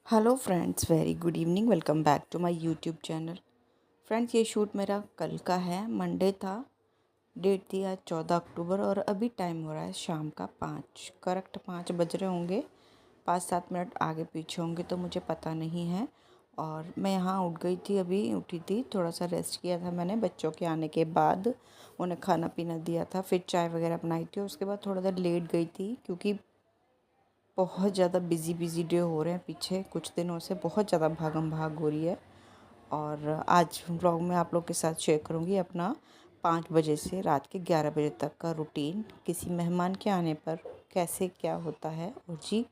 Hello friends, very good evening. Welcome back to my YouTube channel. Friends, ये shoot मेरा कल का है। मंडे था, डेट थी आज 14 अक्टूबर और अभी टाइम हो रहा है शाम का 5, करेक्ट 5 बज रहे होंगे। 5-7 मिनट आगे पीछे होंगे तो मुझे पता नहीं है। और मैं यहाँ उठ गई थी, अभी उठी थी, थोड़ा सा रेस्ट किया था मैंने बच्चों के आने के बाद। उन्हें खाना पीना दिया था, फिर चाय वगैरह बनाई थी। उसके बाद थोड़ा देर लेट गई थी क्योंकि बहुत ज़्यादा बिज़ी डे हो रहे हैं। पीछे कुछ दिनों से बहुत ज़्यादा भागम भाग हो रही है। और आज व्लॉग में आप लोग के साथ शेयर करूँगी अपना 5 बजे से रात के 11 बजे तक का रूटीन। किसी मेहमान के आने पर कैसे क्या होता है। और जी,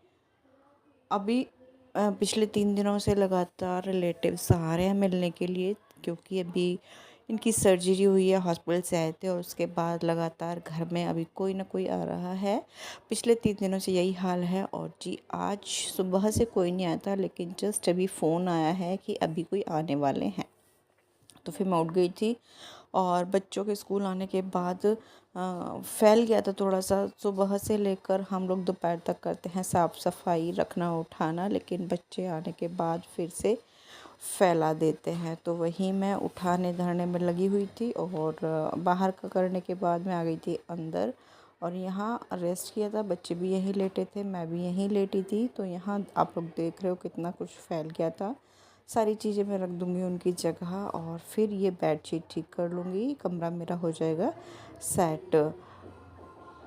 अभी पिछले 3 दिनों से लगातार रिलेटिव्स आ रहे हैं मिलने के लिए, क्योंकि अभी इनकी सर्जरी हुई है, हॉस्पिटल से आए थे। और उसके बाद लगातार घर में अभी कोई ना कोई आ रहा है। पिछले 3 दिनों से यही हाल है। और जी, आज सुबह से कोई नहीं आया था, लेकिन जस्ट अभी फ़ोन आया है कि अभी कोई आने वाले हैं। तो फिर मैं उठ गई थी और बच्चों के स्कूल आने के बाद फैल गया था थोड़ा सा। सुबह से लेकर हम लोग दोपहर तक करते हैं साफ़ सफाई, रखना उठाना, लेकिन बच्चे आने के बाद फिर से फैला देते हैं। तो वही मैं उठाने धरने में लगी हुई थी। और बाहर का करने के बाद मैं आ गई थी अंदर और यहाँ रेस्ट किया था। बच्चे भी यहीं लेटे थे, मैं भी यहीं लेटी थी। तो यहाँ आप लोग देख रहे हो कितना कुछ फैल गया था। सारी चीज़ें मैं रख दूँगी उनकी जगह और फिर ये बेडशीट ठीक कर लूँगी, कमरा मेरा हो जाएगा सेट।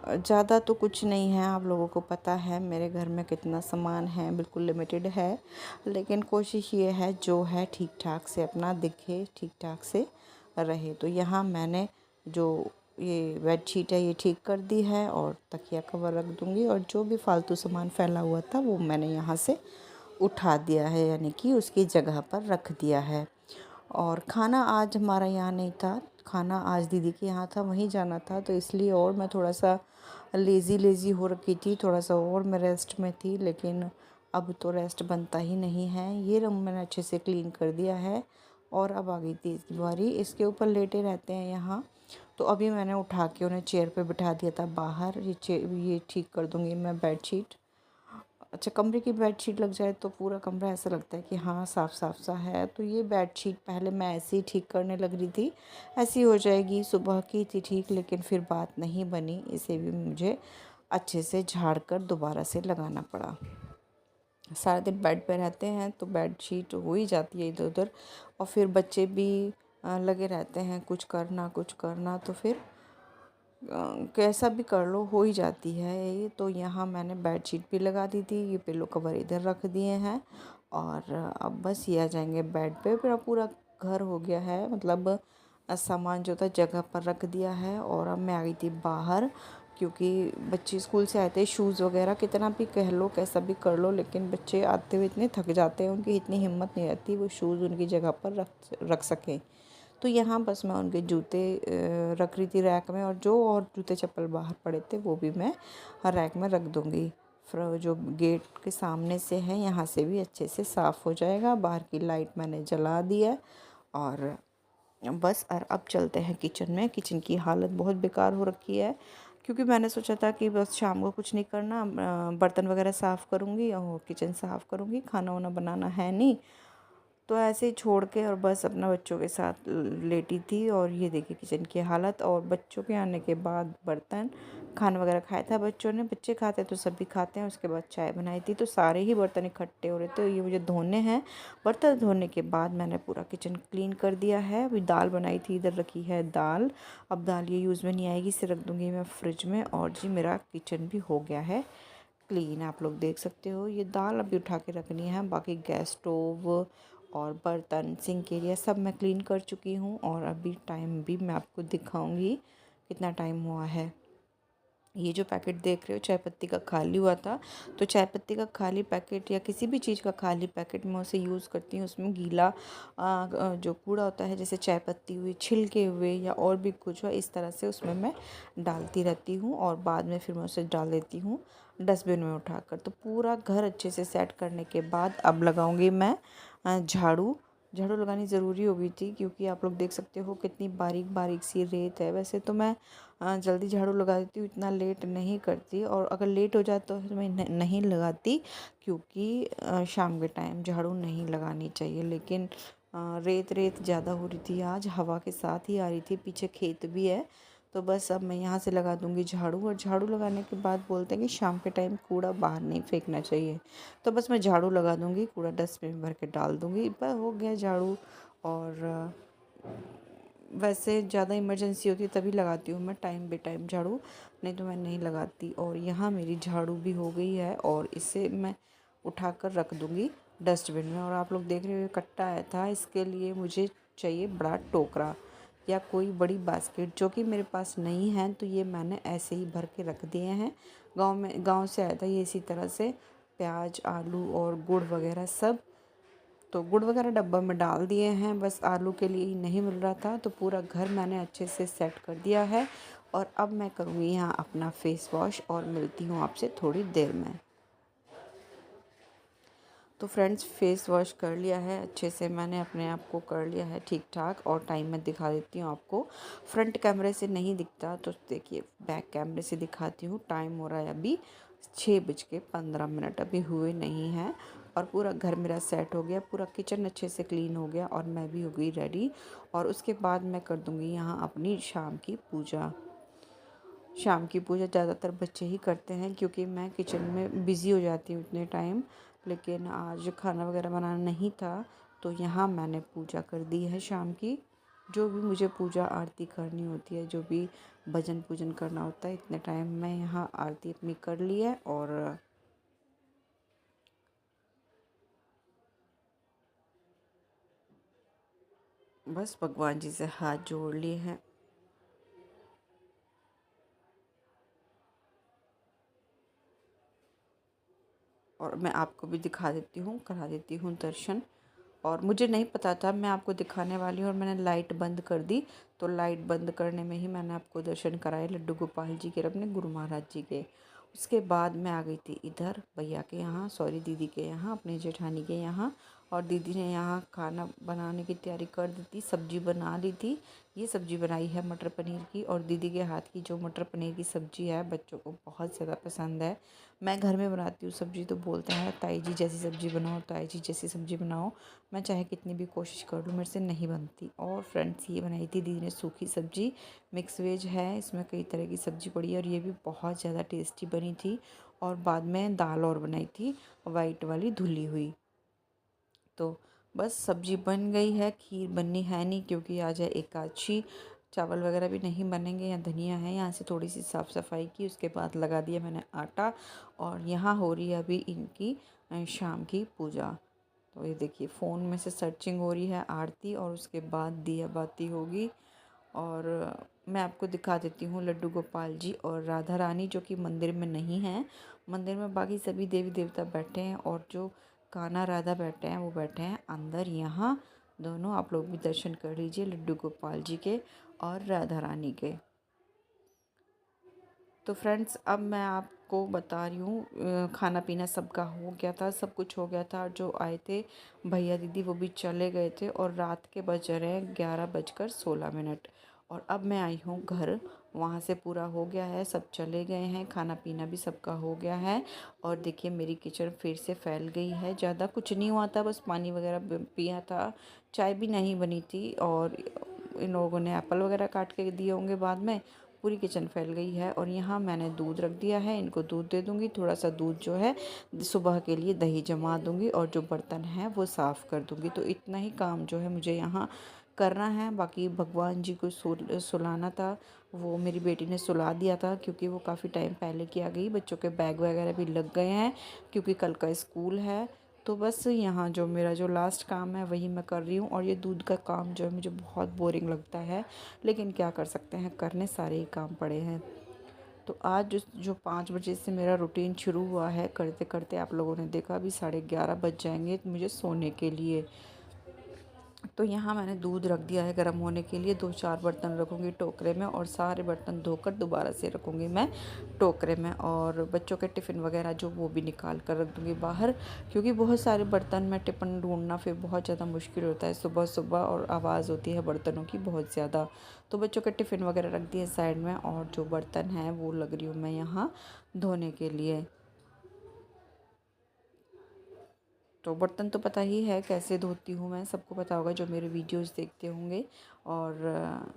ज़्यादा तो कुछ नहीं है, आप लोगों को पता है मेरे घर में कितना सामान है, बिल्कुल लिमिटेड है। लेकिन कोशिश ये है जो है ठीक ठाक से अपना दिखे, ठीक ठाक से रहे। तो यहाँ मैंने जो ये बेडशीट है ये ठीक कर दी है और तकिया कवर रख दूँगी। और जो भी फालतू सामान फैला हुआ था वो मैंने यहाँ से उठा दिया है, यानी कि उसकी जगह पर रख दिया है। और खाना आज हमारा यहाँ नहीं था, खाना आज दीदी के यहाँ था, वहीं जाना था। तो इसलिए और मैं थोड़ा सा लेज़ी हो रखी थी, थोड़ा सा और मैं रेस्ट में थी। लेकिन अब तो रेस्ट बनता ही नहीं है। ये रूम मैंने अच्छे से क्लीन कर दिया है और अब आ गई थी इसकी बारी। इसके ऊपर लेटे रहते हैं यहाँ। तो अभी मैंने उठा के उन्हें चेयर पे बिठा दिया था बाहर। ये ठीक कर दूँगी मैं बेडशीट। अच्छा, कमरे की बेडशीट लग जाए तो पूरा कमरा ऐसा लगता है कि हाँ साफ़ साफ़ सा है। तो ये बेडशीट पहले मैं ऐसे ही ठीक करने लग रही थी, ऐसी हो जाएगी, सुबह की थी ठीक, लेकिन फिर बात नहीं बनी। इसे भी मुझे अच्छे से झाड़ कर दोबारा से लगाना पड़ा। सारा दिन बेड पे रहते हैं तो बेडशीट हो ही जाती है इधर उधर। और फिर बच्चे भी लगे रहते हैं कुछ करना कुछ करना, तो फिर कैसा भी कर लो हो ही जाती है ये। तो यहाँ मैंने बेडशीट भी लगा दी थी, ये पिलो कवर इधर रख दिए हैं। और अब बस ये आ जाएंगे बेड पे। मेरा पूरा घर हो गया है, मतलब सामान जो था जगह पर रख दिया है। और अब मैं आ गई थी बाहर, क्योंकि बच्चे स्कूल से आए थे। शूज़ वगैरह कितना भी कह लो कैसा भी कर लो, लेकिन बच्चे आते हुए इतने थक जाते हैं, उनकी इतनी हिम्मत नहीं रहती वो शूज़ उनकी जगह पर रख सकें। तो यहाँ बस मैं उनके जूते रख रही थी रैक में, और जो और जूते चप्पल बाहर पड़े थे वो भी मैं रैक में रख दूँगी। फिर जो गेट के सामने से है यहाँ से भी अच्छे से साफ़ हो जाएगा। बाहर की लाइट मैंने जला दी है। और बस अब चलते हैं किचन में। किचन की हालत बहुत बेकार हो रखी है, क्योंकि मैंने सोचा था कि बस शाम को कुछ नहीं करना, बर्तन वगैरह साफ़ करूँगी और किचन साफ़ करूँगी, खाना वाना बनाना है नहीं। तो ऐसे ही छोड़ के और बस अपना बच्चों के साथ लेटी थी। और ये देखिए किचन की हालत। और बच्चों के आने के बाद बर्तन, खाना वगैरह खाया था बच्चों ने, बच्चे खाते तो सभी खाते हैं। उसके बाद चाय बनाई थी तो सारे ही बर्तन इकट्ठे हो रहे थे, ये मुझे धोने हैं। बर्तन धोने के बाद मैंने पूरा किचन क्लीन कर दिया है। अभी दाल बनाई थी, इधर रखी है दाल। अब दाल ये यूज़ में नहीं आएगी, इसे रख दूँगी मैं फ्रिज में। और जी, मेरा किचन भी हो गया है क्लीन, आप लोग देख सकते हो। ये दाल अभी उठा के रखनी है। बाकी गैस स्टोव और बर्तन, सिंक एरिया सब मैं क्लीन कर चुकी हूँ। और अभी टाइम भी मैं आपको दिखाऊंगी कितना टाइम हुआ है। ये जो पैकेट देख रहे हो चाय पत्ती का खाली हुआ था, तो चाय पत्ती का खाली पैकेट या किसी भी चीज़ का खाली पैकेट मैं उसे यूज़ करती हूँ। उसमें गीला जो कूड़ा होता है, जैसे चाय पत्ती हुई, छिलके हुए या और भी कुछ हो, इस तरह से उसमें मैं डालती रहती हूँ। और बाद में फिर मैं उसे डाल देती हूँ डस्टबिन में उठाकर। तो पूरा घर अच्छे से सेट करने के बाद अब लगाऊंगी मैं झाड़ू। झाड़ू लगानी ज़रूरी हो गई थी, क्योंकि आप लोग देख सकते हो कितनी बारीक बारीक सी रेत है। वैसे तो मैं जल्दी झाड़ू लगा देती हूँ, इतना लेट नहीं करती, और अगर लेट हो जाए तो मैं नहीं लगाती, क्योंकि शाम के टाइम झाड़ू नहीं लगानी चाहिए। लेकिन रेत रेत ज़्यादा हो रही थी आज, हवा के साथ ही आ रही थी, पीछे खेत भी है। तो बस अब मैं यहाँ से लगा दूँगी झाड़ू, और झाड़ू लगाने के बाद बोलते हैं कि शाम के टाइम कूड़ा बाहर नहीं फेंकना चाहिए। तो बस मैं झाड़ू लगा दूँगी, कूड़ा डस्टबिन में भर के डाल दूँगी, बस हो गया झाड़ू। और वैसे ज़्यादा इमरजेंसी होती है तभी लगाती हूँ मैं टाइम बे टाइम झाड़ू, नहीं तो मैं नहीं लगाती। और यहाँ मेरी झाड़ू भी हो गई है, और इसे मैं उठा कर रख दूँगी डस्टबिन में। और आप लोग देख रहे हो कट्टा आया था, इसके लिए मुझे चाहिए बड़ा टोकरा या कोई बड़ी बास्केट, जो कि मेरे पास नहीं है। तो ये मैंने ऐसे ही भर के रख दिए हैं। गाँव से आया था ये इसी तरह से, प्याज, आलू और गुड़ वगैरह सब। तो गुड़ वगैरह डब्बा में डाल दिए हैं, बस आलू के लिए ही नहीं मिल रहा था। तो पूरा घर मैंने अच्छे से सेट कर दिया है, और अब मैं करूँगी यहाँ अपना फेस वॉश, और मिलती हूँ आपसे थोड़ी देर में। तो फ्रेंड्स, फेस वॉश कर लिया है अच्छे से, मैंने अपने आप को कर लिया है ठीक ठाक। और टाइम मैं दिखा देती हूँ आपको, फ्रंट कैमरे से नहीं दिखता तो देखिए बैक कैमरे से दिखाती हूँ। टाइम हो रहा है अभी 6:15, अभी हुए नहीं हैं। और पूरा घर मेरा सेट हो गया, पूरा किचन अच्छे से क्लीन हो गया, और मैं भी हो गई रेडी। और उसके बाद मैं कर दूँगी यहाँ अपनी शाम की पूजा। शाम की पूजा ज़्यादातर बच्चे ही करते हैं, क्योंकि मैं किचन में बिज़ी हो जाती हूँ इतने टाइम। लेकिन आज खाना वगैरह बनाना नहीं था, तो यहाँ मैंने पूजा कर दी है शाम की। जो भी मुझे पूजा आरती करनी होती है, जो भी भजन पूजन करना होता है, इतने टाइम मैं यहाँ आरती अपनी कर ली है। और बस भगवान जी से हाथ जोड़ लिए हैं। और मैं आपको भी दिखा देती हूँ, करा देती हूँ दर्शन। और मुझे नहीं पता था मैं आपको दिखाने वाली हूँ, और मैंने लाइट बंद कर दी। तो लाइट बंद करने में ही मैंने आपको दर्शन कराए लड्डू गोपाल जी के और अपने गुरु महाराज जी के। उसके बाद मैं आ गई थी इधर भैया के यहाँ, सॉरी दीदी के यहाँ, अपने जेठानी के यहाँ। और दीदी ने यहाँ खाना बनाने की तैयारी कर दी थी, सब्जी बना ली थी। ये सब्जी बनाई है मटर पनीर की, और दीदी के हाथ की जो मटर पनीर की सब्जी है बच्चों को बहुत ज़्यादा पसंद है। मैं घर में बनाती हूँ सब्जी तो बोलते हैं ताई जी जैसी सब्जी बनाओ, ताई जी जैसी सब्जी बनाओ। मैं चाहे कितनी भी कोशिश कर लूँ, मेरे से नहीं बनती। और फ्रेंड्स, ये बनाई थी दीदी ने सूखी सब्जी, मिक्स वेज है, इसमें कई तरह की सब्जी पड़ी है, और ये भी बहुत ज़्यादा टेस्टी बनी थी। और बाद में दाल और बनाई थी, वाइट वाली धुली हुई। तो बस सब्जी बन गई है, खीर बननी है नहीं, क्योंकि आज है एकादशी। चावल वगैरह भी नहीं बनेंगे। यहाँ धनिया है, यहाँ से थोड़ी सी साफ़ सफाई की, उसके बाद लगा दिया मैंने आटा। और यहाँ हो रही है अभी इनकी शाम की पूजा। तो ये देखिए फ़ोन में से सर्चिंग हो रही है आरती, और उसके बाद दिया बाती होगी। और मैं आपको दिखा देती हूँ लड्डू गोपाल जी और राधा रानी, जो कि मंदिर में नहीं हैं। मंदिर में बाकी सभी देवी देवता बैठे हैं, और जो कान्हा राधा बैठे हैं वो बैठे हैं अंदर। यहाँ दोनों आप लोग भी दर्शन कर लीजिए, लड्डू गोपाल जी के और राधा रानी के। तो फ्रेंड्स, अब मैं आपको बता रही हूँ, खाना पीना सबका हो गया था, सब कुछ हो गया था। जो आए थे भैया दीदी वो भी चले गए थे, और रात के बज रहे हैं 11:16। और अब मैं आई हूँ घर, वहाँ से पूरा हो गया है, सब चले गए हैं, खाना पीना भी सबका हो गया है। और देखिए मेरी किचन फिर से फैल गई है। ज़्यादा कुछ नहीं हुआ था, बस पानी वगैरह पिया था, चाय भी नहीं बनी थी। और इन लोगों ने एप्पल वगैरह काट के दिए होंगे बाद में। पूरी किचन फैल गई है। और यहाँ मैंने दूध रख दिया है, इनको दूध दे दूँगी। थोड़ा सा दूध जो है सुबह के लिए दही जमा दूँगी, और जो बर्तन हैं वो साफ़ कर दूँगी। तो इतना ही काम जो है मुझे यहाँ करना है। बाकी भगवान जी को सुलाना था, वो मेरी बेटी ने सुला दिया था, क्योंकि वो काफ़ी टाइम पहले की आ गई। बच्चों के बैग वगैरह भी लग गए हैं, क्योंकि कल का स्कूल है। तो बस यहाँ जो मेरा जो लास्ट काम है वही मैं कर रही हूँ। और ये दूध का काम जो है मुझे बहुत बोरिंग लगता है, लेकिन क्या कर सकते हैं, करने सारे ही काम पड़े हैं। तो आज जो 5 बजे से मेरा रूटीन शुरू हुआ है, करते करते आप लोगों ने देखा अभी 11:30 बज जाएंगे मुझे सोने के लिए। तो यहाँ मैंने दूध रख दिया है गर्म होने के लिए। 2-4 बर्तन रखूँगी टोकरे में और सारे बर्तन धोकर दोबारा से रखूँगी मैं टोकरे में। और बच्चों के टिफ़िन वगैरह जो वो भी निकाल कर रख दूँगी बाहर, क्योंकि बहुत सारे बर्तन में टिफ़िन ढूंढना फिर बहुत ज़्यादा मुश्किल होता है सुबह सुबह, और आवाज़ होती है बर्तनों की बहुत ज़्यादा। तो बच्चों के टिफ़िन वगैरह रख दिए साइड में, और जो बर्तन हैं वो लग रही हूँ मैं यहाँ धोने के लिए। तो बर्तन तो पता ही है कैसे धोती हूँ मैं, सबको पता होगा जो मेरे वीडियोस देखते होंगे। और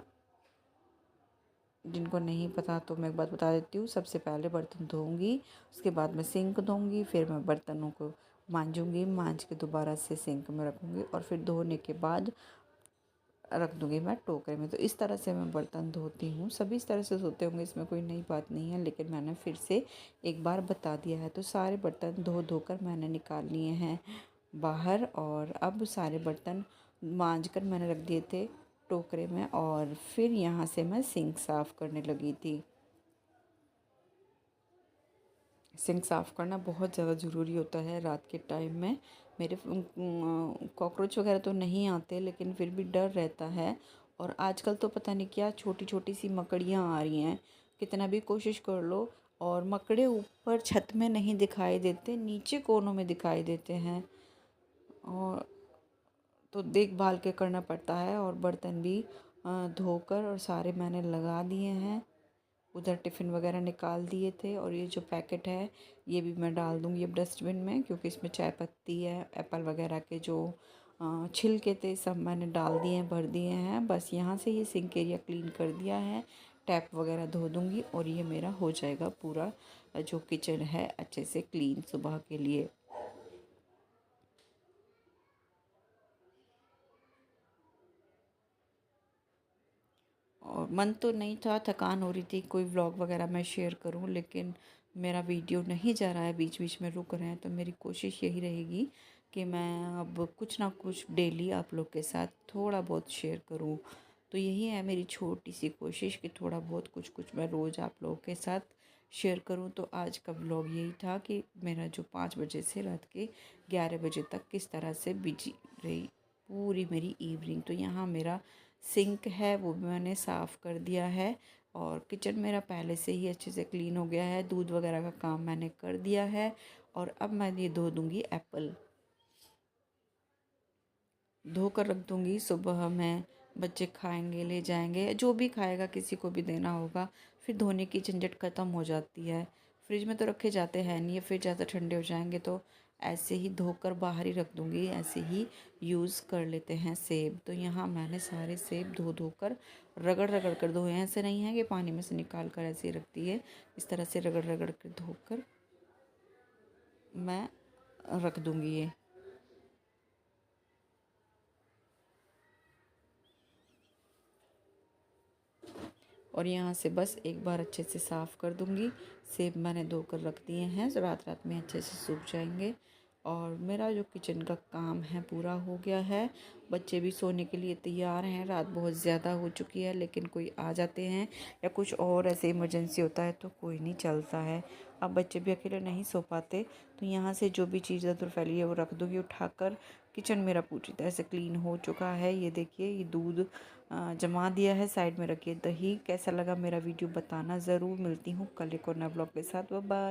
जिनको नहीं पता तो मैं एक बात बता देती हूँ। सबसे पहले बर्तन धोऊंगी, उसके बाद मैं सिंक धोऊंगी, फिर मैं बर्तनों को मांजूंगी, मांज के दोबारा से सिंक में रखूंगी, और फिर धोने के बाद रख दूंगी मैं टोकरे में। तो इस तरह से मैं बर्तन धोती हूँ। सभी इस तरह से धोते होंगे, इसमें कोई नई बात नहीं है, लेकिन मैंने फिर से एक बार बता दिया है। तो सारे बर्तन धो धोकर मैंने निकाल लिए हैं बाहर, और अब सारे बर्तन मांज कर मैंने रख दिए थे टोकरे में, और फिर यहाँ से मैं सिंक साफ़ करने लगी थी। सिंक साफ़ करना बहुत ज़्यादा ज़रूरी होता है रात के टाइम में। मेरे कॉकरोच वगैरह तो नहीं आते, लेकिन फिर भी डर रहता है। और आजकल तो पता नहीं क्या छोटी छोटी सी मकड़ियाँ आ रही हैं, कितना भी कोशिश कर लो। और मकड़े ऊपर छत में नहीं दिखाई देते, नीचे कोनों में दिखाई देते हैं, और तो देखभाल के करना पड़ता है। और बर्तन भी धोकर और सारे मैंने लगा दिए हैं। उधर टिफ़िन वगैरह निकाल दिए थे, और ये जो पैकेट है ये भी मैं डाल दूँगी अब डस्टबिन में, क्योंकि इसमें चाय पत्ती है, एप्पल वगैरह के जो छिलके थे सब मैंने डाल दिए हैं, भर दिए हैं। बस यहाँ से ये सिंक एरिया क्लीन कर दिया है, टैप वगैरह धो दूँगी, और ये मेरा हो जाएगा पूरा जो किचन है अच्छे से क्लीन सुबह के लिए। और मन तो नहीं था, थकान हो रही थी, कोई व्लॉग वगैरह मैं शेयर करूं, लेकिन मेरा वीडियो नहीं जा रहा है, बीच बीच में रुक रहे हैं। तो मेरी कोशिश यही रहेगी कि मैं अब कुछ ना कुछ डेली आप लोग के साथ थोड़ा बहुत शेयर करूं। तो यही है मेरी छोटी सी कोशिश कि थोड़ा बहुत कुछ कुछ मैं रोज़ आप लोगों के साथ शेयर करूं। तो आज का व्लॉग यही था कि मेरा जो 5 बजे से रात के 11 बजे तक किस तरह से बिजी रही पूरी मेरी इवनिंग। तो यहाँ मेरा सिंक है वो भी मैंने साफ़ कर दिया है, और किचन मेरा पहले से ही अच्छे से क्लीन हो गया है। दूध वगैरह का काम मैंने कर दिया है, और अब मैं ये धो दूँगी एप्पल, धो कर रख दूँगी। सुबह में बच्चे खाएंगे, ले जाएंगे, जो भी खाएगा किसी को भी देना होगा, फिर धोने की झंझट ख़त्म हो जाती है। फ्रिज में तो रखे जाते हैं नहीं, फिर ज़्यादा ठंडे हो जाएंगे, तो ऐसे ही धोकर बाहर ही रख दूँगी। ऐसे ही यूज़ कर लेते हैं सेब। तो यहाँ मैंने सारे सेब धो धोकर रगड़ रगड़ कर धोए हैं। ऐसे नहीं है कि पानी में से निकाल कर ऐसे ही रख दिए, इस तरह से रगड़ रगड़ कर धोकर मैं रख दूँगी ये। और यहाँ से बस एक बार अच्छे से साफ़ कर दूँगी। सेब मैंने धोकर रख दिए हैं, तो रात रात में अच्छे से सूख जाएंगे। और मेरा जो किचन का काम है पूरा हो गया है। बच्चे भी सोने के लिए तैयार हैं, रात बहुत ज़्यादा हो चुकी है, लेकिन कोई आ जाते हैं या कुछ और ऐसे इमरजेंसी होता है तो कोई नहीं चलता है। अब बच्चे भी अकेले नहीं सो पाते, तो यहाँ से जो भी चीज़ इधर फैली है वो रख दूँगी उठाकर। किचन मेरा पूरी तरह से क्लीन हो चुका है। ये देखिए, ये दूध जमा दिया है, साइड में रखिए दही। कैसा लगा मेरा वीडियो बताना ज़रूर। मिलती हूँ कल एक और नए ब्लॉग के साथ। Bye bye.